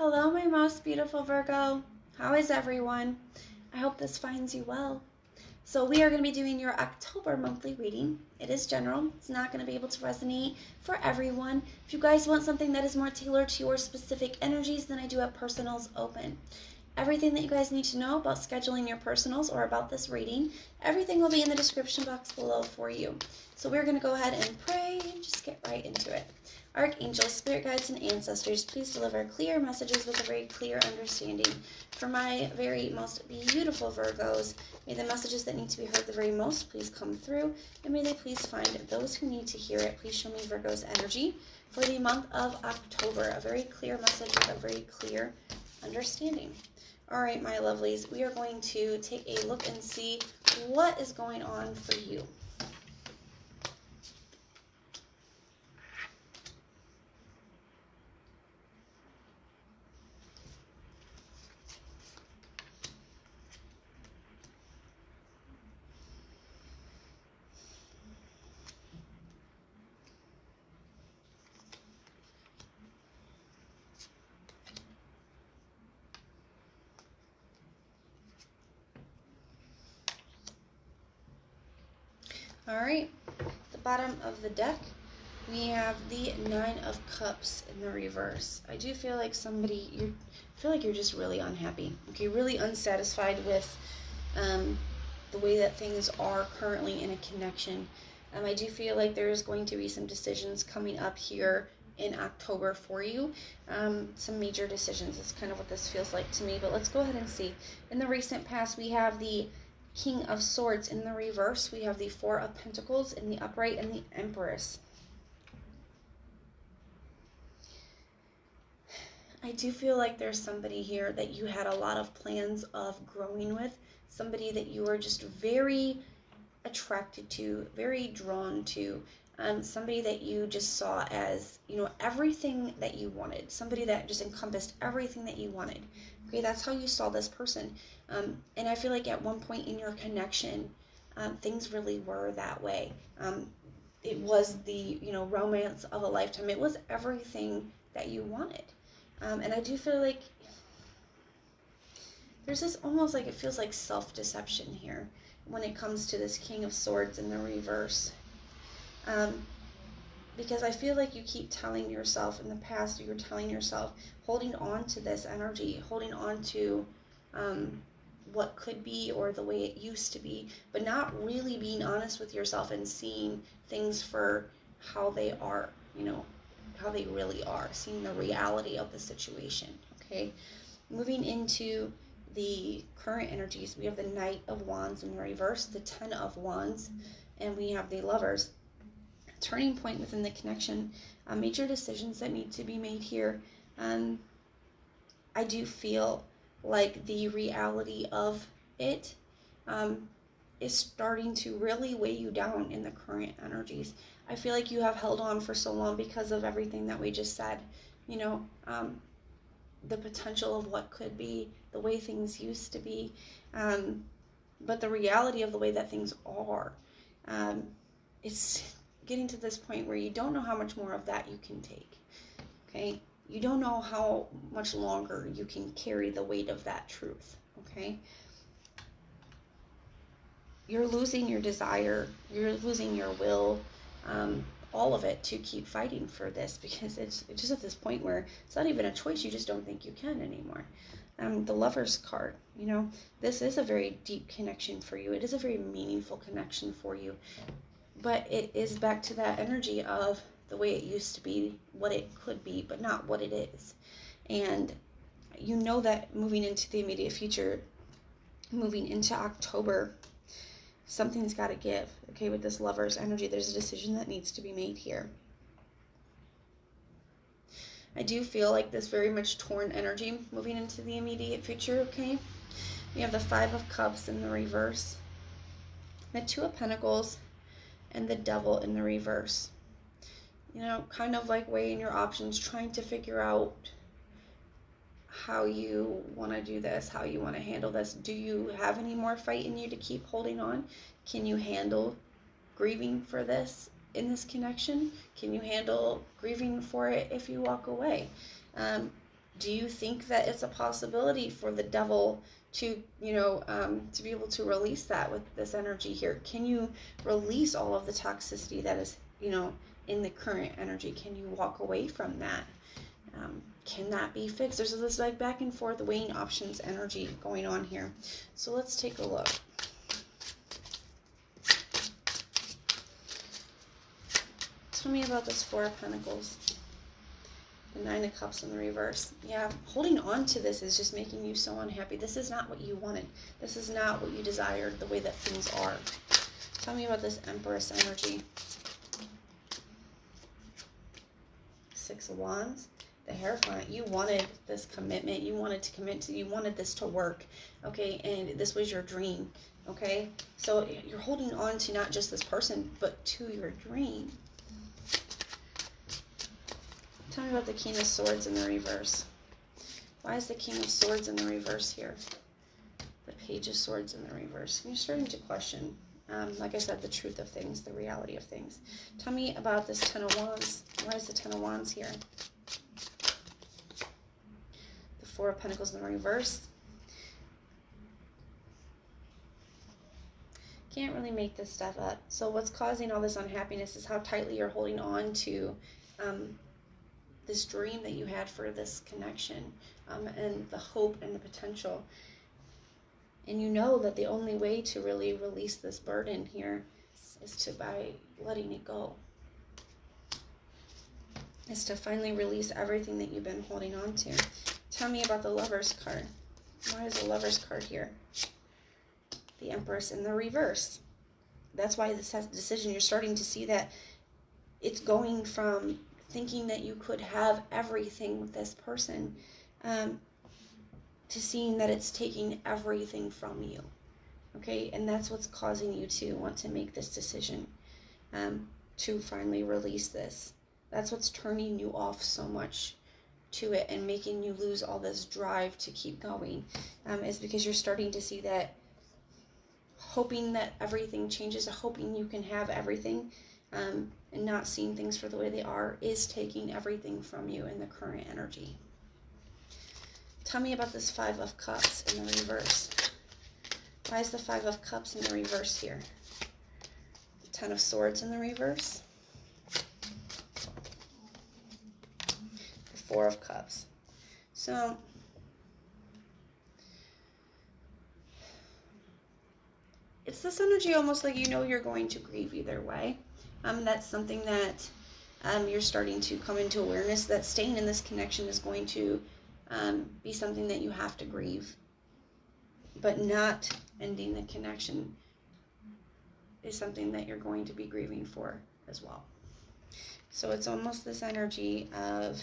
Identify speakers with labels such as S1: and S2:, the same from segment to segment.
S1: Hello, my most beautiful Virgo. How is everyone? I hope this finds you well. So we are going to be doing your October monthly reading. It is general. It's not going to be able to resonate for everyone. If you guys want something that is more tailored to your specific energies, then I do have personals open. Everything that you guys need to know about scheduling your personals or about this reading, everything will be in the description box below for you. So we're going to go ahead and pray and just get right into it. Archangels, spirit guides, and ancestors, please deliver clear messages with a very clear understanding. For my very most beautiful Virgos, may the messages that need to be heard the very most please come through, and may they please find those who need to hear it. Please show me Virgo's energy for the month of October. A very clear message with a very clear understanding. All right, my lovelies, we are going to take a look and see what is going on for you. All right, the bottom of the deck, we have the Nine of Cups in the reverse. I do feel like you're just really unhappy. Okay, really unsatisfied with the way that things are currently in a connection. I do feel like there's going to be some decisions coming up here in October for you. Some major decisions is kind of what this feels like to me. But let's go ahead and see. In the recent past, we have the King of Swords in the reverse. We have the Four of Pentacles in the upright and the Empress. I do feel like there's somebody here that you had a lot of plans of growing with. Somebody that you were just very attracted to, very drawn to. Somebody that you just saw as, everything that you wanted. Somebody that just encompassed everything that you wanted. Okay, that's how you saw this person. And I feel like at one point in your connection, things really were that way. It was the, romance of a lifetime. It was everything that you wanted. And I do feel like there's this almost like it feels like self-deception here when it comes to this King of Swords in the reverse. Because I feel like you keep telling yourself in the past, you're telling yourself, holding on to this energy, holding on to what could be or the way it used to be, but not really being honest with yourself and seeing things for how they are, how they really are, seeing the reality of the situation, okay? Moving into the current energies, we have the Knight of Wands in the reverse, the Ten of Wands, and we have the Lovers. Turning point within the connection, major decisions that need to be made here. I do feel like the reality of it is starting to really weigh you down in the current energies. I feel like you have held on for so long because of everything that we just said, the potential of what could be, the way things used to be, but the reality of the way that things are, it's getting to this point where you don't know how much more of that you can take, okay? You don't know how much longer you can carry the weight of that truth, okay? You're losing your desire, you're losing your will, all of it to keep fighting for this, because it's just at this point where it's not even a choice, you just don't think you can anymore. The Lover's card, this is a very deep connection for you. It is a very meaningful connection for you. But it is back to that energy of the way it used to be, what it could be, but not what it is. And you know that moving into the immediate future, moving into October, something's got to give, okay, with this Lover's energy. There's a decision that needs to be made here. I do feel like this very much torn energy moving into the immediate future, okay? We have the Five of Cups in the reverse, the Two of Pentacles, and the Devil in the reverse. Kind of like weighing your options, trying to figure out how you want to do this, how you want to handle this. Do you have any more fight in you to keep holding on? Can you handle grieving for this in this connection? Can you handle grieving for it if you walk away? Do you think that it's a possibility for the devil to, to be able to release that with this energy here? Can you release all of the toxicity that is, in the current energy? Can you walk away from that? Can that be fixed? There's this like back and forth weighing options energy going on here. So let's take a look. Tell me about this Four of Pentacles. The Nine of Cups in the reverse. Yeah, holding on to this is just making you so unhappy. This is not what you wanted. This is not what you desired, the way that things are. Tell me about this Empress energy. Six of Wands. The Hierophant. You wanted this commitment. You wanted to commit to, you wanted this to work. Okay, and this was your dream. Okay, so you're holding on to not just this person, but to your dream. Tell me about the King of Swords in the reverse. Why is the King of Swords in the reverse here? The Page of Swords in the reverse. You're starting to question, like I said, the truth of things, the reality of things. Tell me about this Ten of Wands. Why is the Ten of Wands here? The Four of Pentacles in the reverse. Can't really make this stuff up. So what's causing all this unhappiness is how tightly you're holding on to this dream that you had for this connection, and the hope and the potential. And you know that the only way to really release this burden here is by letting it go. Is to finally release everything that you've been holding on to. Tell me about the Lover's card. Why is the Lover's card here? The Empress in the reverse. That's why this decision, you're starting to see that it's going from thinking that you could have everything with this person, to seeing that it's taking everything from you. Okay, and that's what's causing you to want to make this decision, to finally release this. That's what's turning you off so much to it and making you lose all this drive to keep going, is because you're starting to see that hoping that everything changes, hoping you can have everything, and not seeing things for the way they are, is taking everything from you in the current energy. Tell me about this Five of Cups in the reverse. Why is the Five of Cups in the reverse here? The Ten of Swords in the reverse. The Four of Cups. So it's this energy almost like you're going to grieve either way. That's something that you're starting to come into awareness that staying in this connection is going to be something that you have to grieve. But not ending the connection is something that you're going to be grieving for as well. So it's almost this energy of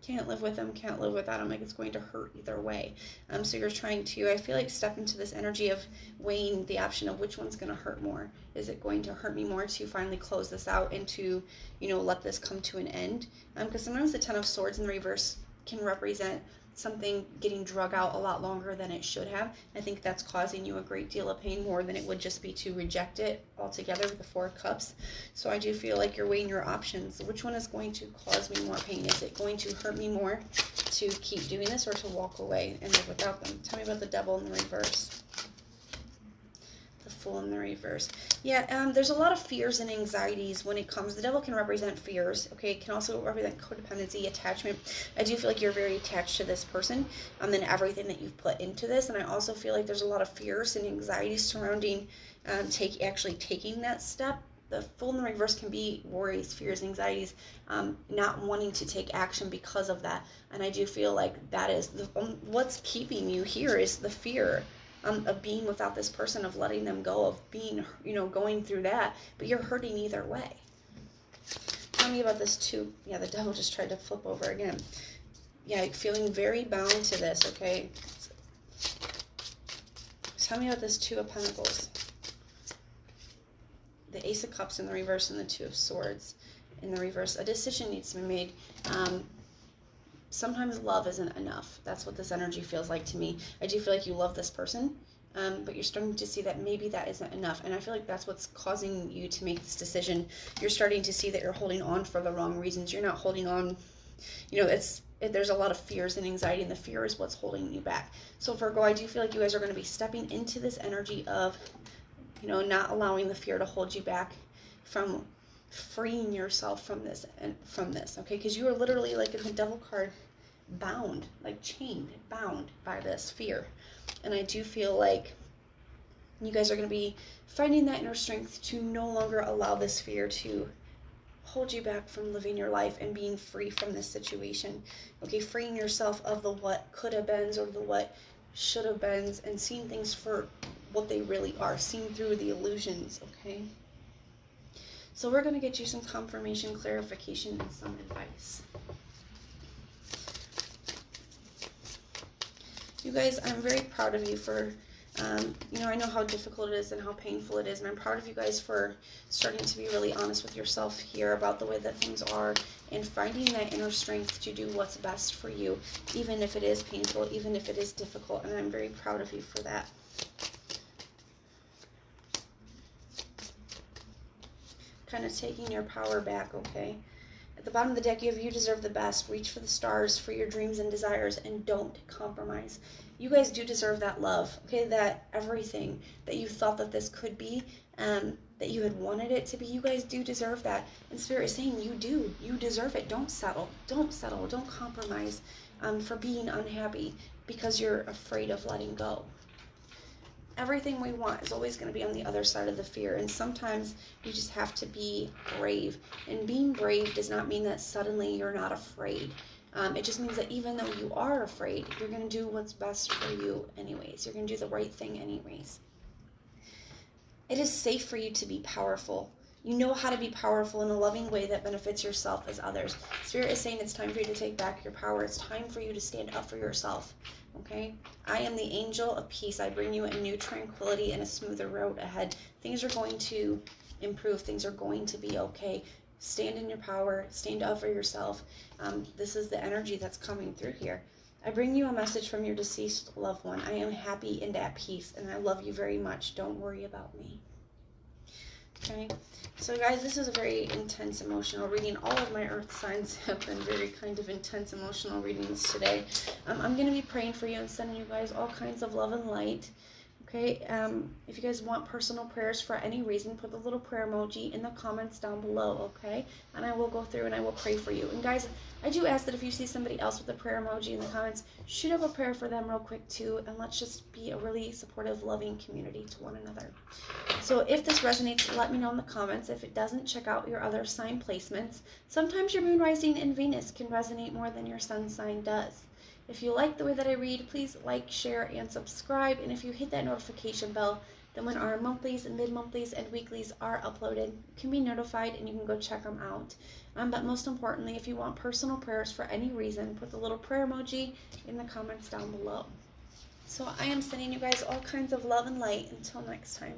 S1: can't live with them, can't live without them, like it's going to hurt either way. So you're trying to, I feel like, step into this energy of weighing the option of which one's going to hurt more. Is it going to hurt me more to finally close this out and to, let this come to an end? Because sometimes the Ten of Swords in the reverse can represent something getting drug out a lot longer than it should have. I think that's causing you a great deal of pain, more than it would just be to reject it altogether with the Four of Cups. So I do feel like you're weighing your options. Which one is going to cause me more pain? Is it going to hurt me more to keep doing this, or to walk away and live without them? Tell me about the Devil in the reverse. The Fool in the reverse. Yeah, there's a lot of fears and anxieties when it comes. The Devil can represent fears, okay? It can also represent codependency, attachment. I do feel like you're very attached to this person, and everything that you've put into this. And I also feel like there's a lot of fears and anxieties surrounding actually taking that step. The Fool in the reverse can be worries, fears, anxieties, not wanting to take action because of that. And I do feel like that is what's keeping you here, is the fear of being without this person, of letting them go, of being, going through that, but you're hurting either way. Tell me about this too. Yeah, the Devil just tried to flip over again. Yeah, feeling very bound to this, okay? Tell me about this Two of Pentacles. The Ace of Cups in the reverse and the Two of Swords in the reverse. A decision needs to be made. Sometimes love isn't enough. That's what this energy feels like to me. I do feel like you love this person, but you're starting to see that maybe that isn't enough. And I feel like that's what's causing you to make this decision. You're starting to see that you're holding on for the wrong reasons. You're not holding on You know, there's a lot of fears and anxiety, and the fear is what's holding you back. So Virgo, I do feel like you guys are going to be stepping into this energy of, you know, not allowing the fear to hold you back from freeing yourself from this, okay? Because you are literally, like in the Devil card, bound, like chained, bound by this fear. And I do feel like you guys are going to be finding that inner strength to no longer allow this fear to hold you back from living your life and being free from this situation. Okay, freeing yourself of the what could have been or the what should have been, and seeing things for what they really are, seeing through the illusions, okay? So we're going to get you some confirmation, clarification, and some advice. You guys, I'm very proud of you for, you know, I know how difficult it is and how painful it is, and I'm proud of you guys for starting to be really honest with yourself here about the way that things are and finding that inner strength to do what's best for you, even if it is painful, even if it is difficult, and I'm very proud of you for that. Kind of taking your power back, okay? At the bottom of the deck, you have you deserve the best. Reach for the stars for your dreams and desires, and don't compromise. You guys do deserve that love, okay? That everything that you thought that this could be, that you had wanted it to be, you guys do deserve that. And Spirit is saying you do. You deserve it. Don't settle. Don't settle. Don't compromise for being unhappy because you're afraid of letting go. Everything we want is always going to be on the other side of the fear, and sometimes you just have to be brave. And being brave does not mean that suddenly you're not afraid. It just means that even though you are afraid, you're going to do what's best for you anyways. You're going to do the right thing anyways. It is safe for you to be powerful. You know how to be powerful in a loving way that benefits yourself as others. Spirit is saying it's time for you to take back your power. It's time for you to stand up for yourself. Okay? I am the angel of peace. I bring you a new tranquility and a smoother road ahead. Things are going to improve. Things are going to be okay. Stand in your power. Stand up for yourself. This is the energy that's coming through here. I bring you a message from your deceased loved one. I am happy and at peace, and I love you very much. Don't worry about me. Okay, so guys, this is a very intense emotional reading. All of my earth signs have been very kind of intense emotional readings today. I'm going to be praying for you and sending you guys all kinds of love and light. Okay, if you guys want personal prayers for any reason, put the little prayer emoji in the comments down below, okay? And I will go through and I will pray for you. And guys, I do ask that if you see somebody else with a prayer emoji in the comments, shoot up a prayer for them real quick too, and let's just be a really supportive, loving community to one another. So if this resonates, let me know in the comments. If it doesn't, check out your other sign placements. Sometimes your moon, rising, and Venus can resonate more than your sun sign does. If you like the way that I read, please like, share, and subscribe. And if you hit that notification bell, then when our monthlies, mid-monthlies, and weeklies are uploaded, you can be notified and you can go check them out. But most importantly, if you want personal prayers for any reason, put the little prayer emoji in the comments down below. So I am sending you guys all kinds of love and light. Until next time.